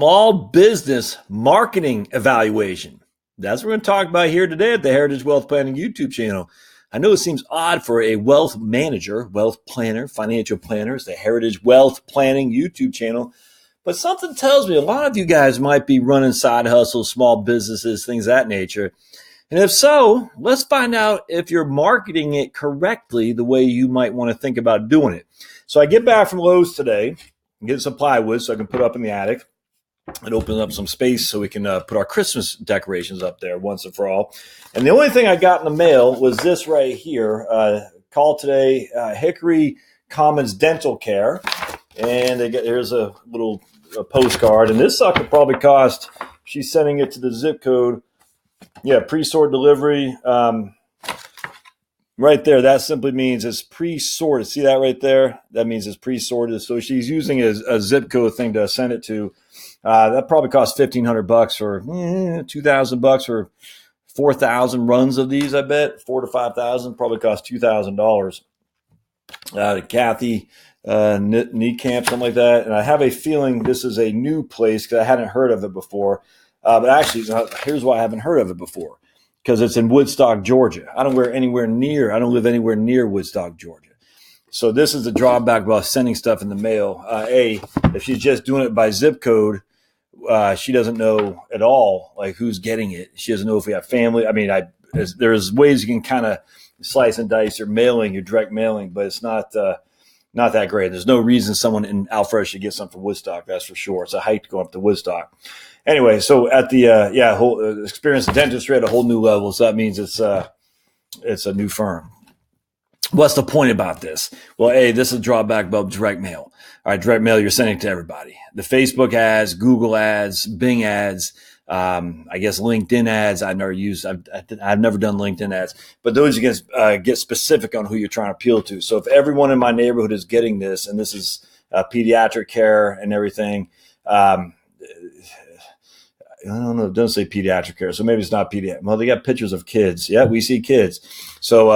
Small business marketing evaluation. That's what we're going to talk about here today at the Heritage Wealth Planning YouTube channel. I know it seems odd for a wealth manager, wealth planner, financial planner. It's the Heritage Wealth Planning YouTube channel. But something tells me a lot of you guys might be running side hustles, small businesses, things of that nature. And if so, let's find out if you're marketing it correctly the way you might want to think about doing it. So I get back from Lowe's today and get some plywood so I can put up in the attic and open up some space so we can put our Christmas decorations up there once and for all. And the only thing I got in the mail was this right here. Call today, Hickory Commons Dental Care. And here's a little postcard. And this sucker probably cost, she's sending it to the zip code. Yeah, pre-sort delivery. Right there, that simply means it's pre-sorted. See that right there? That means it's pre-sorted. So she's using a zip code thing to send it to. That probably costs $1,500 or $2,000 for 4,000 runs of these. I bet 4,000 to 5,000 probably cost $2,000. Kathy knee camp, something like that. And I have a feeling this is a new place because I hadn't heard of it before. But actually, here's why I haven't heard of it before. Because it's in Woodstock, Georgia. I don't live anywhere near Woodstock, Georgia. So this is the drawback about sending stuff in the mail. If she's just doing it by zip code, she doesn't know at all like who's getting it. She doesn't know if we have family. I mean, there's ways you can kind of slice and dice your mailing, your direct mailing, but it's not that great. There's no reason someone in Alfred should get something from Woodstock. That's for sure. It's a hike to go up to Woodstock. Anyway, so at the whole experience dentistry at a whole new level. So that means it's a new firm. What's the point about this? Well, this is a drawback about direct mail. All right, direct mail, you're sending it to everybody. The Facebook ads, Google ads, Bing ads, I guess LinkedIn ads. I've never done LinkedIn ads, but those you can get specific on who you're trying to appeal to. So if everyone in my neighborhood is getting this, and this is pediatric care and everything, I don't know. It doesn't say pediatric care, so maybe it's not pediatric. Well, they got pictures of kids. Yeah, we see kids. So,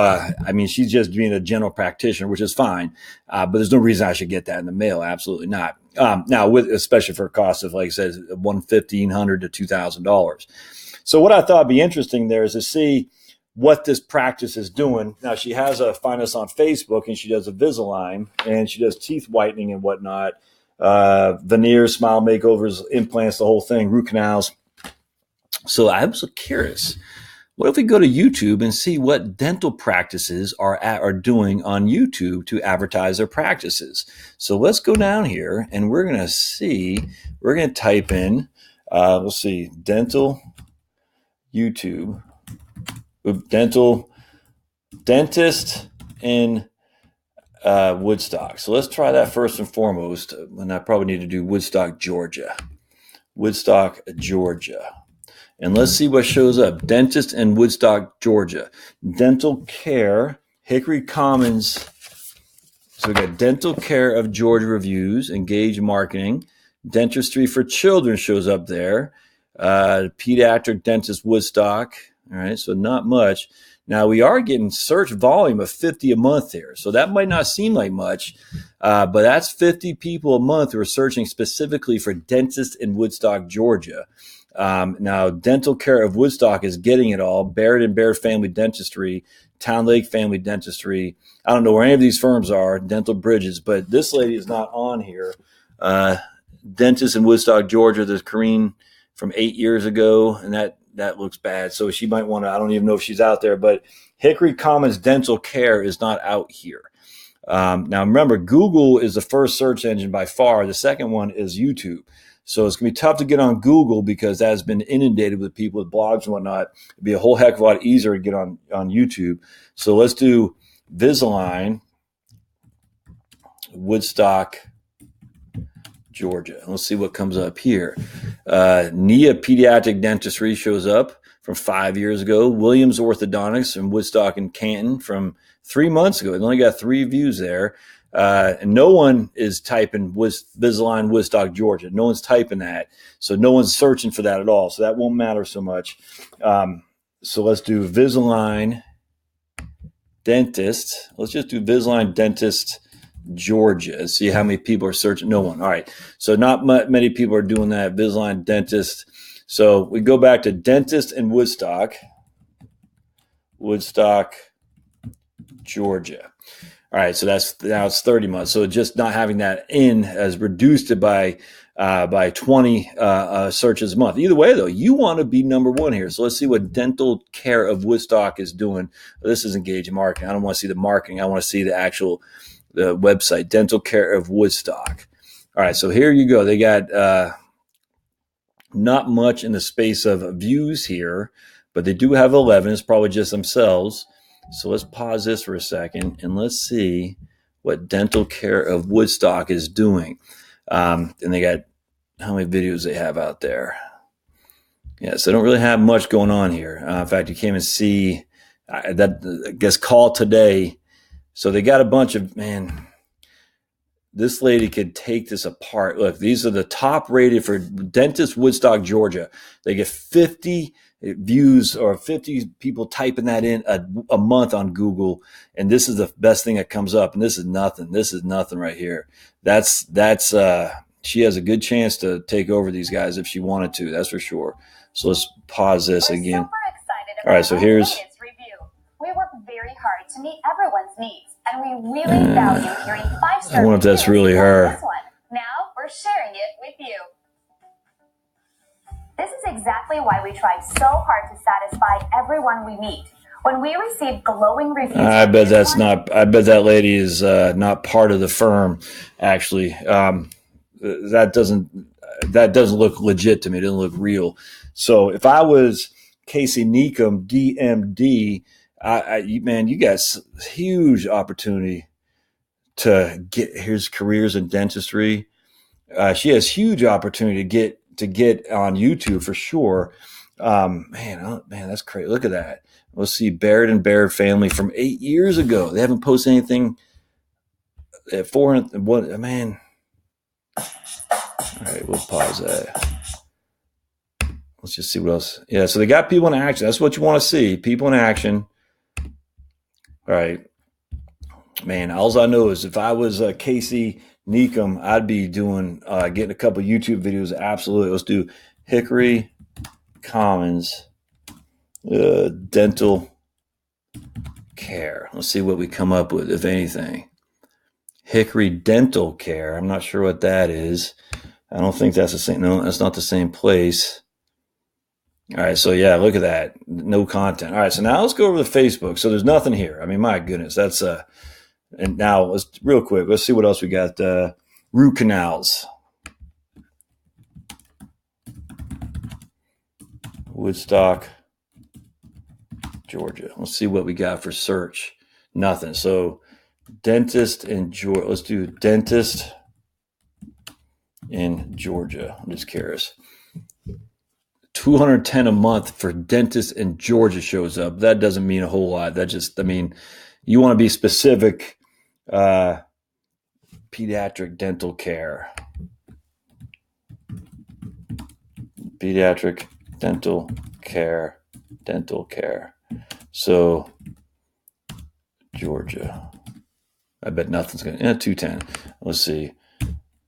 she's just being a general practitioner, which is fine. But there's no reason I should get that in the mail. Absolutely not. Now, especially for a cost of, like I said, $1,500 to $2,000. So what I thought would be interesting there is to see what this practice is doing. Now, she has find us on Facebook, and she does Invisalign, and she does teeth whitening and whatnot. Veneers, smile makeovers, implants, the whole thing, root canals. So I'm so curious. What if we go to YouTube and see what dental practices are doing on YouTube to advertise their practices? So let's go down here and we're going to type in, we'll see, dental YouTube, dental dentist in Woodstock. So let's try that first and foremost. And I probably need to do Woodstock, Georgia. Woodstock, Georgia. And let's see what shows up. Dentist in Woodstock, Georgia. Dental care, Hickory Commons. So we got dental care of Georgia reviews, engage marketing. Dentistry for children shows up there. Pediatric dentist Woodstock. All right, so not much. Now, we are getting search volume of 50 a month here. So that might not seem like much, but that's 50 people a month who are searching specifically for dentists in Woodstock, Georgia. Now, dental care of Woodstock is getting it all. Barrett and Barrett Family Dentistry, Town Lake Family Dentistry. I don't know where any of these firms are, Dental Bridges, but this lady is not on here. Dentist in Woodstock, Georgia, there's Corrine from 8 years ago, and that looks bad. So she might want to, I don't even know if she's out there, but Hickory Commons Dental Care is not out here. Now, remember, Google is the first search engine by far. The second one is YouTube. So it's going to be tough to get on Google because that has been inundated with people with blogs and whatnot. It'd be a whole heck of a lot easier to get on YouTube. So let's do Invisalign, Woodstock, Georgia. Let's see what comes up here. Nia Pediatric Dentistry shows up from 5 years ago. Williams Orthodontics in Woodstock and Canton from 3 months ago. It only got 3 views there. And no one is typing Invisalign, Woodstock, Georgia. No one's typing that. So no one's searching for that at all. So that won't matter so much. So let's do Invisalign dentist. Let's just do Invisalign dentist Georgia. See how many people are searching. No one. All right. So not many people are doing that. Invisalign, dentist. So we go back to dentist in Woodstock, Georgia. All right, so now it's 30 months. So just not having that in has reduced it by 20 searches a month. Either way, though, you want to be number one here. So let's see what Dental Care of Woodstock is doing. This is engaging marketing. I don't want to see the marketing. I want to see the website, Dental Care of Woodstock. All right, so here you go. They got not much in the space of views here, but they do have 11. It's probably just themselves. So let's pause this for a second and let's see what Dental Care of Woodstock is doing. And they got how many videos they have out there. Yeah, so they don't really have much going on here. In fact, you can't even see that, I guess, call today. So they got a bunch of, man, this lady could take this apart. Look, these are the top rated for Dentist Woodstock, Georgia. They get 50 views or 50 people typing that in a month on Google, and this is the best thing that comes up. And this is nothing. This is nothing right here. That's she has a good chance to take over these guys if she wanted to. That's for sure. So let's pause this again. All right, so here's review. We work very hard to meet everyone's needs, and we really value hearing 5-star. I wonder if that's really her. Now we're sharing it with you. This is exactly why we try so hard to satisfy everyone we meet. When we receive glowing reviews, I bet that's not. I bet that lady is not part of the firm. Actually, that doesn't look legit to me. It doesn't look real. So if I was Casey Neekum, DMD, man, you got huge opportunity to get his careers in dentistry. She has huge opportunity to get on YouTube for sure. Man, that's crazy. Look at that. Let's see, Barrett and Barrett family from 8 years ago. They haven't posted anything at 400. What, man? All right, we'll pause that. Let's just see what else. Yeah, so they got people in action. That's what you want to see, people in action. All right. Man, all I know is if I was Casey Neekum, I'd be doing getting a couple YouTube videos. Absolutely. Let's do Hickory Commons Dental Care. Let's see what we come up with, if anything. Hickory Dental Care. I'm not sure what that is. I don't think that's the same. No, that's not the same place. All right, so yeah, look at that. No content. All right, so now let's go over to Facebook. So there's nothing here. I mean, my goodness, that's and now let's real quick. Let's see what else we got. Root canals. Woodstock, Georgia. Let's see what we got for search. Nothing. So dentist in Georgia. Let's do dentist in Georgia. I'm just curious. 210 a month for dentist in Georgia shows up. That doesn't mean a whole lot. That just, I mean, you want to be specific. Pediatric dental care. Pediatric dental care. So Georgia. I bet nothing's going to, 210. Let's see.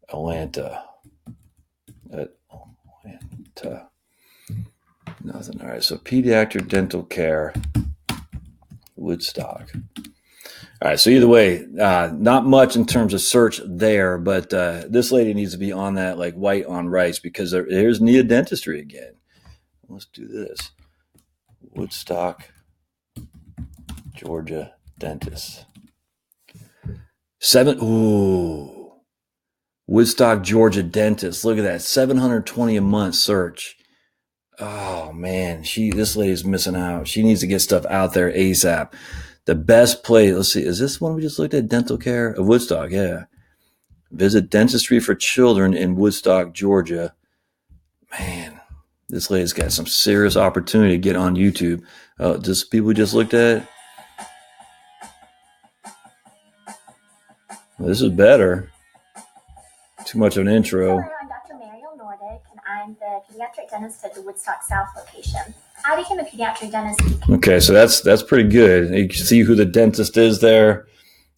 Atlanta. Nothing. All right. So pediatric dental care, Woodstock. All right. So either way, not much in terms of search there, but this lady needs to be on that like white on rice because there's Nia Dentistry again. Let's do this. Woodstock, Georgia dentist. Woodstock, Georgia dentist. Look at that. 720 a month search. Oh man, this lady's missing out. She needs to get stuff out there ASAP. The best place, let's see, is this one we just looked at? Dental Care of Woodstock, yeah. Visit dentistry for children in Woodstock, Georgia. Man, this lady's got some serious opportunity to get on YouTube. Just people we just looked at. Well, this is better. Too much of an intro. I'm the pediatric dentist at the Woodstock South location. I became a pediatric dentist. Okay, so that's pretty good. You can see who the dentist is there.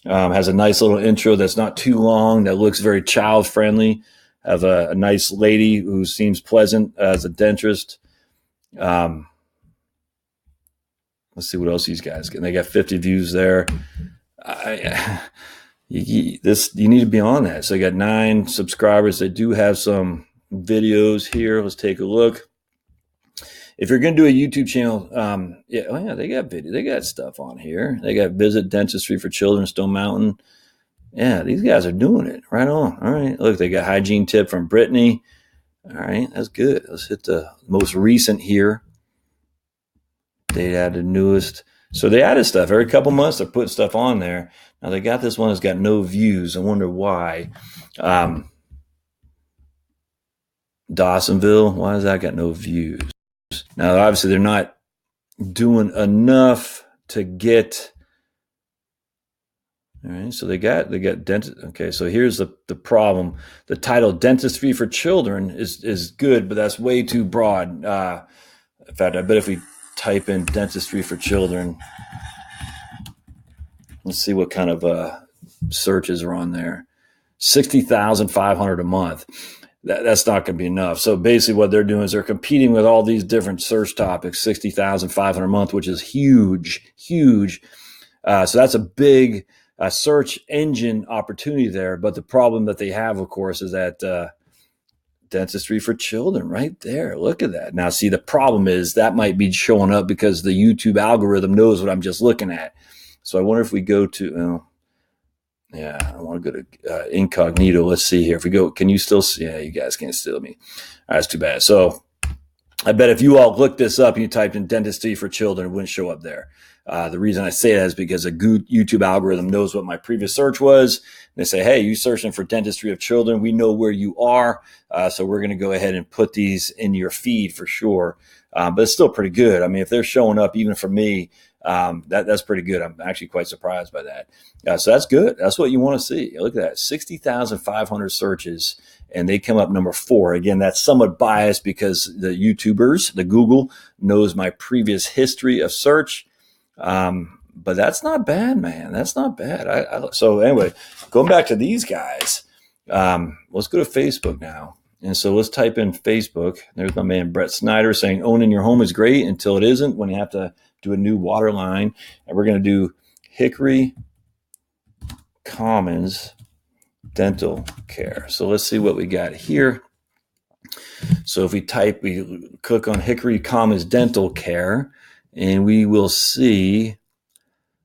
Has a nice little intro that's not too long, that looks very child friendly. Have a nice lady who seems pleasant as a dentist. Let's see what else these guys get. They got 50 views there. You need to be on that. So they got 9 subscribers. They do have some videos here. Let's take a look. If you're going to do a YouTube channel, they got video. They got stuff on here. They got Visit Dentistry for Children, Stone Mountain. Yeah, these guys are doing it. Right on. All right. Look, they got hygiene tip from Brittany. All right, that's good. Let's hit the most recent here. They added the newest. So they added stuff. Every couple months, they're putting stuff on there. Now, they got this one that's got no views. I wonder why. Dawsonville, why has that got no views? Now, obviously, they're not doing enough to get. All right, so they got dentist. Okay, so here's the problem. The title "Dentistry for Children" is good, but that's way too broad. In fact, I bet if we type in "dentistry for children," let's see what kind of searches are on there. 60,500 a month. That's not going to be enough. So basically what they're doing is they're competing with all these different search topics, 60,500 a month, which is huge. So that's a big search engine opportunity there. But the problem that they have, of course, is that dentistry for children right there. Look at that. Now, see, the problem is that might be showing up because the YouTube algorithm knows what I'm just looking at. So I wonder if we go to... I want to go to incognito. Let's see here. If we go, can you still see? Yeah, you guys can't steal me. That's too bad. So I bet if you all looked this up and you typed in dentistry for children, it wouldn't show up there. The reason I say that is because a good YouTube algorithm knows what my previous search was. And they say, hey, you searching for dentistry of children. We know where you are. So we're going to go ahead and put these in your feed for sure. But it's still pretty good. I mean, if they're showing up, even for me, that's pretty good. I'm actually quite surprised by that. So that's good. That's what you want to see. Look at that, 60,500 searches, and they come up number 4. Again, that's somewhat biased because the YouTubers, the Google, knows my previous history of search. But that's not bad, man. That's not bad. So anyway, going back to these guys, let's go to Facebook now. And so let's type in Facebook. There's my man Brett Snyder saying owning your home is great until it isn't, when you have to do a new water line. And we're going to do Hickory Commons Dental Care. So let's see what we got here. So if we click on Hickory Commons Dental Care, and we will see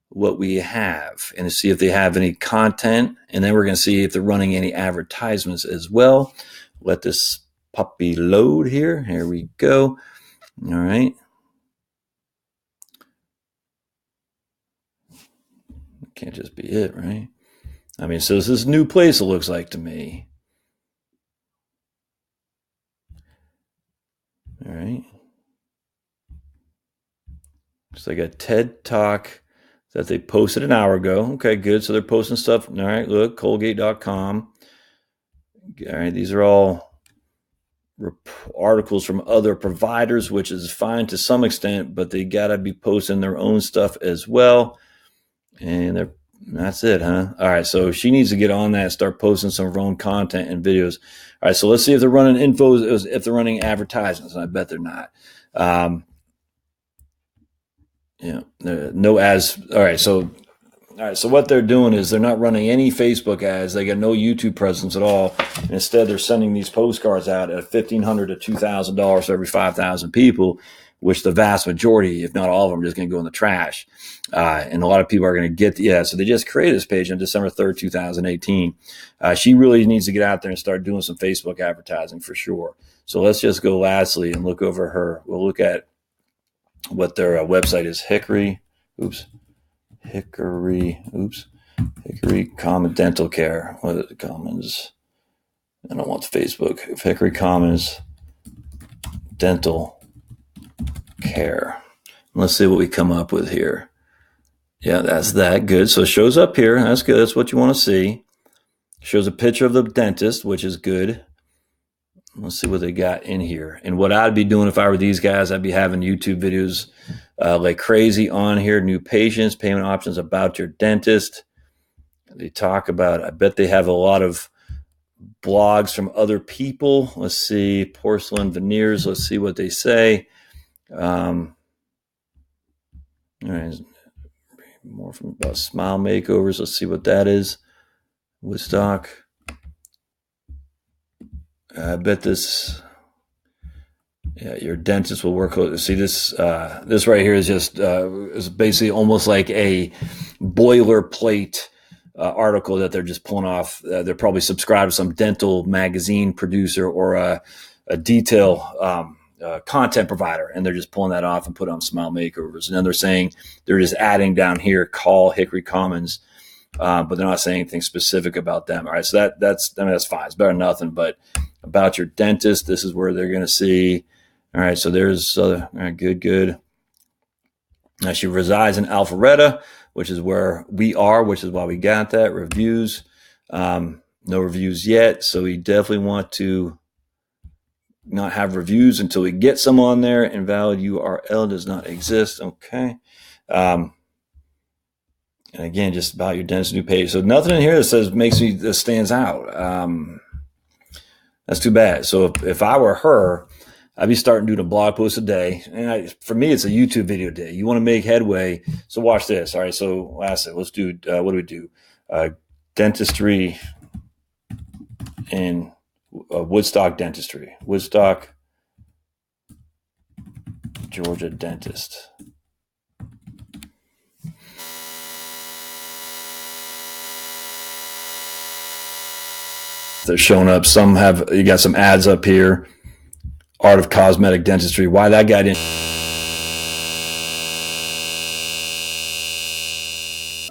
what we have and see if they have any content. And then we're going to see if they're running any advertisements as well. Let this puppy load here. Here we go. All right. Can't just be it, right? I mean, so this is a new place, it looks like to me. All right. So they got TED Talk that they posted an hour ago. Okay, good. So they're posting stuff. All right, look, Colgate.com. All right, these are all articles from other providers, which is fine to some extent, but they got to be posting their own stuff as well. And that's it, huh? All right, so she needs to get on that and start posting some of her own content and videos. All right, so let's see if they're running infos, if they're running advertisements, and I bet they're not. No ads. All right, so what they're doing is they're not running any Facebook ads. They got no YouTube presence at all. And instead, they're sending these postcards out at $1,500 to $2,000 for every 5,000 people, which the vast majority, if not all of them, are just going to go in the trash. And a lot of people are going to get, so they just created this page on December 3rd, 2018. She really needs to get out there and start doing some Facebook advertising for sure. So let's just go lastly and look over her. We'll look at what their website is. Hickory Commons Dental Care. What is it? Commons. I don't want the Facebook. Hickory Commons Dental Care. Let's see what we come up with here. Yeah, that's that. Good. So it shows up here. That's good. That's what you want to see. Shows a picture of the dentist, which is good. Let's see what they got in here. And what I'd be doing if I were these guys, I'd be having YouTube videos like crazy on here. New patients, payment options, about your dentist. They talk about, I bet they have a lot of blogs from other people. Let's see, porcelain veneers. Let's see what they say. All right, more from about smile makeovers. Let's see what that is. Woodstock. I bet this. Yeah, your dentist will work. See this. This right here is just is basically almost like a boilerplate article that they're just pulling off. They're probably subscribed to some dental magazine producer or a detail content provider, and they're just pulling that off and put on Smile Makeovers. And then they're saying they're just adding down here, call Hickory Commons, but they're not saying anything specific about them. All right, so that's fine. It's better than nothing. But about your dentist, this is where they're going to see. All right, so there's all right, good. Now she resides in Alpharetta, which is where we are, which is why we got that. Reviews, no reviews yet. So we definitely want to not have reviews until we get some on there. Invalid URL does not exist. Okay. And again, just about your dentist new page. So nothing in here that says that stands out. That's too bad. So if I were her, I'd be starting doing a blog post a day. And for me, it's a YouTube video day. You want to make headway. So watch this. All right. So lastly, let's do, what do we do? Dentistry in Woodstock dentistry. Woodstock, Georgia dentist. They're showing up. Some have, you got some ads up here. Art of Cosmetic Dentistry. Why that guy didn't.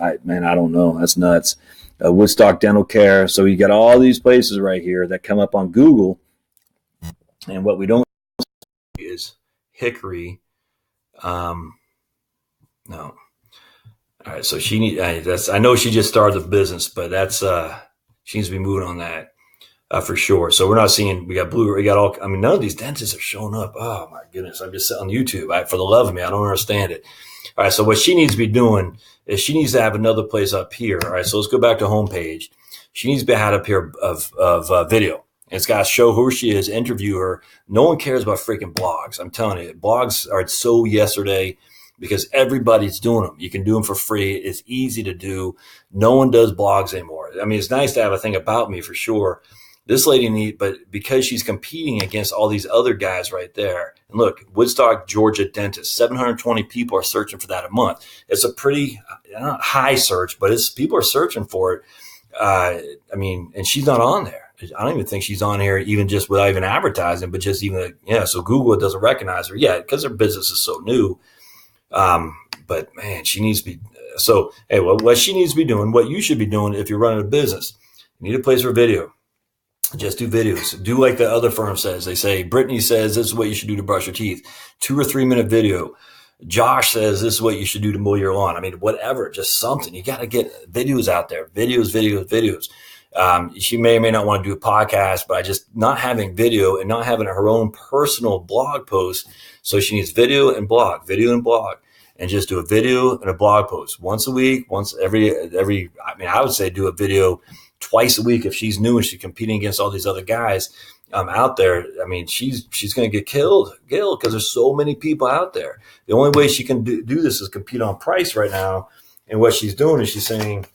I don't know. That's nuts. Woodstock Dental Care. So you got all these places right here that come up on Google. And what we don't see is Hickory. No. All right. So she needs, I know she just started the business, but she needs to be moving on that. For sure. So we're not seeing, we got blue, we got all, none of these dentists are showing up. Oh my goodness. I'm just on YouTube. For the love of me, I don't understand it. All right. So what she needs to be doing is she needs to have another place up here. All right. So let's go back to homepage. She needs to be had up here of video. It's got to show who she is, interview her. No one cares about freaking blogs. I'm telling you, blogs are so yesterday because everybody's doing them. You can do them for free. It's easy to do. No one does blogs anymore. It's nice to have a thing about me for sure. This lady but because she's competing against all these other guys right there. And look, Woodstock, Georgia dentist, 720 people are searching for that a month. It's a pretty not high search, but people are searching for it. And she's not on there. I don't even think she's on here even just without even advertising, but just even, so Google doesn't recognize her yet because her business is so new. But man, she needs to be, so, hey, what she needs to be doing, what you should be doing if you're running a business, you need a place for video. Just do videos. Do like the other firm says. They say, Brittany says, this is what you should do to brush your teeth. 2 or 3 minute video. Josh says, this is what you should do to mow your lawn. Whatever, just something. You got to get videos out there. Videos. She may or may not want to do a podcast, but not having video and not having her own personal blog post. So she needs video and blog. And just do a video and a blog post once a week, once every, I would say do a video twice a week if she's new and she's competing against all these other guys out there. She's going to get killed because there's so many people out there. The only way she can do this is compete on price right now. And what she's doing is she's saying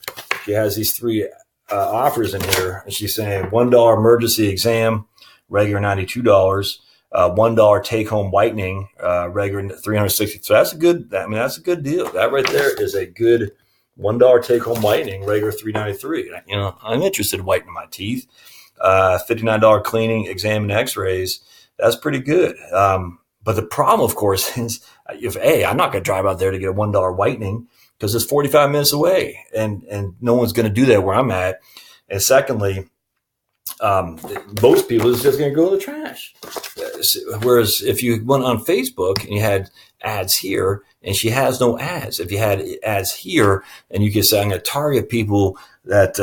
she has these 3 offers in here, and she's saying $1 emergency exam, regular $92, $1 take home whitening, regular $360. So that's a good. That's a good deal. That right there is a good. $1 take home whitening, regular $393. I'm interested in whitening my teeth. $59 cleaning, exam, and X-rays. That's pretty good. But the problem, of course, is I'm not going to drive out there to get a $1 whitening because it's 45 minutes away, and no one's going to do that where I'm at. And secondly, most people is just going to go in the trash. Whereas if you went on Facebook and you had ads here, and she has no ads. If you had ads here, and you could say, I'm going to target people that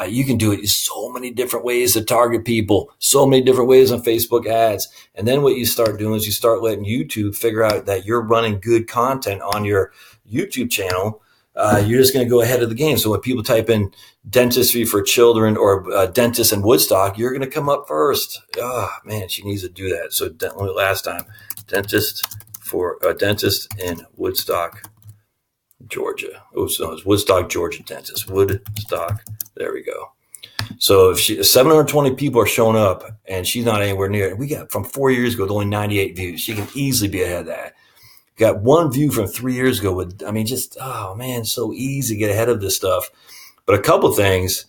you can do it in so many different ways to target people, so many different ways on Facebook ads. And then what you start doing is you start letting YouTube figure out that you're running good content on your YouTube channel. you're just going to go ahead of the game. So when people type in dentistry for children or dentist in Woodstock, you're going to come up first. Oh, man, she needs to do that. So last time, dentist in Woodstock, Georgia. Oops, no, it's Woodstock, Georgia dentist. Woodstock. There we go. So if 720 people are showing up and she's not anywhere near it, we got from 4 years ago, only 98 views. She can easily be ahead of that. Got one view from 3 years ago so easy to get ahead of this stuff. But a couple things,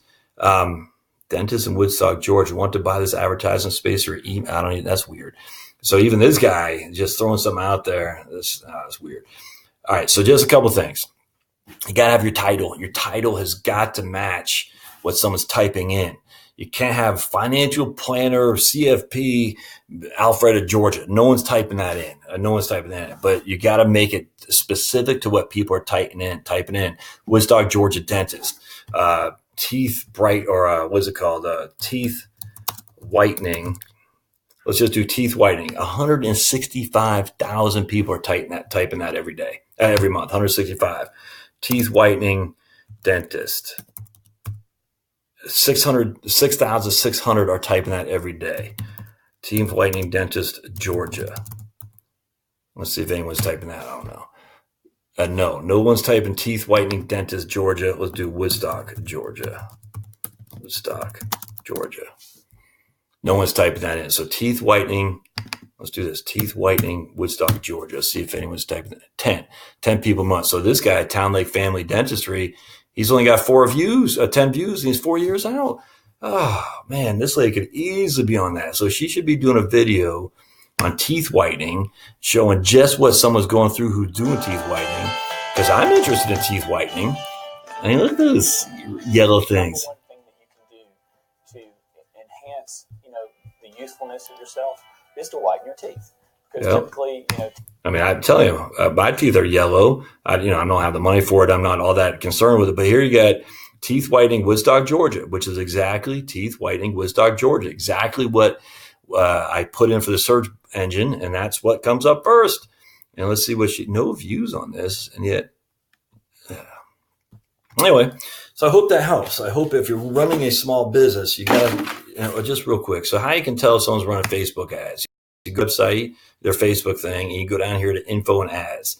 dentist in Woodstock, Georgia, want to buy this advertising space or email. That's weird. So even this guy just throwing something out there, that's weird. All right. So just a couple things. You got to have your title. Your title has got to match what someone's typing in. You can't have financial planner, CFP, Alpharetta, Georgia. No one's typing that in. But you got to make it specific to what people are typing in. Woodstock, Georgia dentist. Teeth bright, or what's it called? Teeth whitening. Let's just do teeth whitening. 165,000 people are typing that every day, every month. 165. Teeth whitening dentist. 6,600 are typing that every day. Teeth whitening dentist, Georgia. Let's see if anyone's typing that. I don't know. No one's typing teeth whitening dentist, Georgia. Let's do Woodstock, Georgia. No one's typing that in. So teeth whitening. Let's do this. Teeth whitening, Woodstock, Georgia. Let's see if anyone's typing it. 10 people a month. So this guy, Town Lake Family Dentistry, he's only got 10 views, and he's 4 years out. Oh, man, this lady could easily be on that. So she should be doing a video on teeth whitening, showing just what someone's going through who's doing teeth whitening, because I'm interested in teeth whitening. I mean, look at those yellow things. One thing that you can do to enhance, the youthfulness of yourself is to whiten your teeth. Because typically, I mean, I'm telling you, my teeth are yellow. I don't have the money for it. I'm not all that concerned with it. But here you got teeth whitening Woodstock, Georgia, which is exactly teeth whitening Woodstock, Georgia. Exactly what I put in for the search engine, and that's what comes up first. And let's see no views on this, and yet. Anyway, so I hope that helps. I hope if you're running a small business, you got to, just real quick. So how you can tell if someone's running Facebook ads? You go to website, their Facebook thing, and you go down here to info and ads.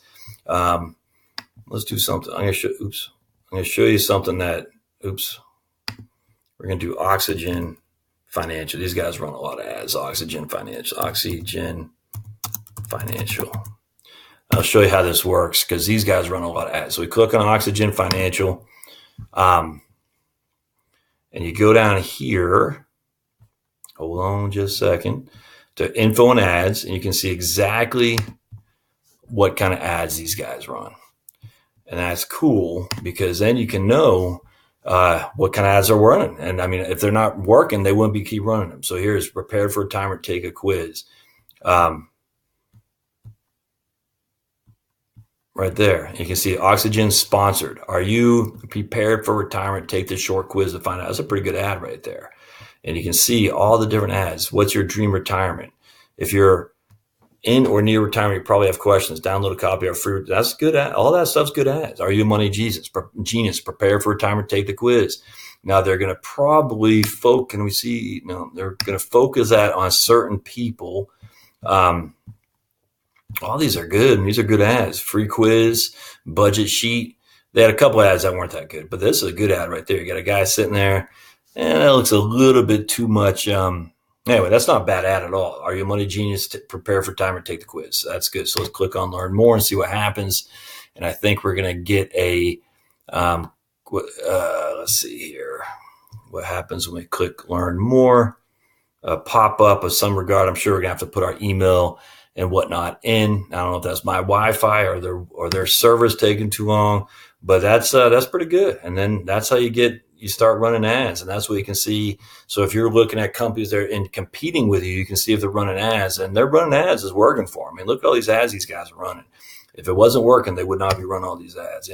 Let's do something. I'm going to show you something that, we're going to do Oxygen Financial. These guys run a lot of ads. Oxygen Financial. I'll show you how this works because these guys run a lot of ads. So we click on Oxygen Financial, and you go down here. Hold on just a second. To info and ads, and you can see exactly what kind of ads these guys run. And that's cool because then you can know what kind of ads they're running. And I mean, if they're not working, they wouldn't keep running them. So here's prepare for retirement, take a quiz. Right there. You can see Oxygen sponsored. Are you prepared for retirement? Take this short quiz to find out. That's a pretty good ad right there. And you can see all the different ads. What's your dream retirement? If you're in or near retirement, you probably have questions. Download a copy of free. That's good. All that stuff's good ads. Are you a money genius? Prepare for retirement. Take the quiz. Now they're going to probably they're going to focus that on certain people. All these are good. These are good ads. Free quiz, budget sheet. They had a couple ads that weren't that good, but this is a good ad right there. You got a guy sitting there. And that looks a little bit too much. Anyway, that's not a bad ad at all. Are you a money genius? Prepare for retirement, take the quiz. That's good. So let's click on learn more and see what happens. And I think we're going to get let's see here. What happens when we click learn more? Pop up of some regard. I'm sure we're going to have to put our email and whatnot in. I don't know if that's my Wi-Fi or their server's taking too long, but that's pretty good. And then that's how you start running ads, and that's what you can see. So if you're looking at companies that are competing with you, you can see if they're running ads, and they're running ads is working for them. I mean, look at all these ads these guys are running. If it wasn't working, they would not be running all these ads.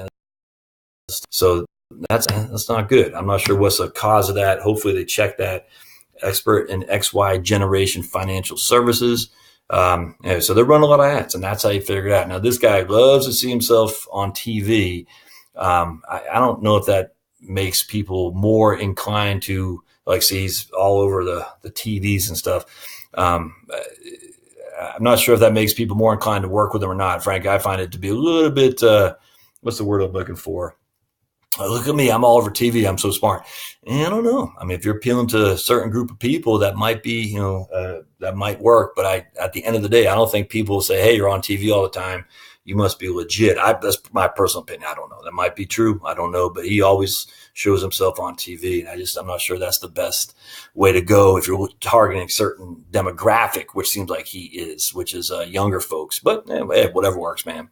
So that's not good. I'm not sure what's the cause of that. Hopefully they check that. Expert in XY Generation Financial Services. So they're running a lot of ads, and that's how you figure it out. Now, this guy loves to see himself on TV. I don't know if that makes people more inclined to, like, see, he's all over the TVs and stuff. I'm not sure if that makes people more inclined to work with him or not. Frank, I find it to be a little bit, what's the word I'm looking for? Look at me, I'm all over TV, I'm so smart. And I don't know. I mean, if you're appealing to a certain group of people, that might be, that might work. But at the end of the day, I don't think people will say, hey, you're on TV all the time, you must be legit. That's my personal opinion. I don't know. That might be true. I don't know. But he always shows himself on TV. And I'm not sure that's the best way to go if you're targeting a certain demographic, which seems like he is, which is younger folks. But anyway, whatever works, man.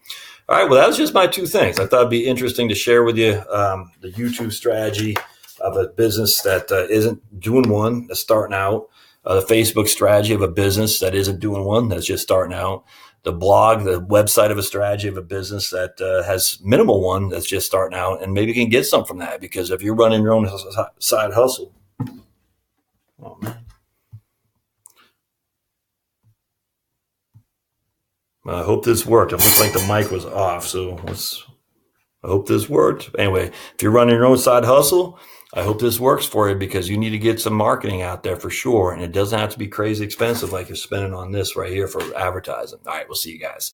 All right. Well, that was just my two things. I thought it'd be interesting to share with you the YouTube strategy of a business that isn't doing one, that's starting out. The Facebook strategy of a business that isn't doing one, that's just starting out. The blog, the website of a strategy of a business that has minimal one, that's just starting out. And maybe you can get some from that, because if you're running your own side hustle. Oh, man. I hope this worked. It looks like the mic was off, so I hope this worked. Anyway, if you're running your own side hustle, I hope this works for you, because you need to get some marketing out there for sure. And it doesn't have to be crazy expensive like you're spending on this right here for advertising. All right, we'll see you guys.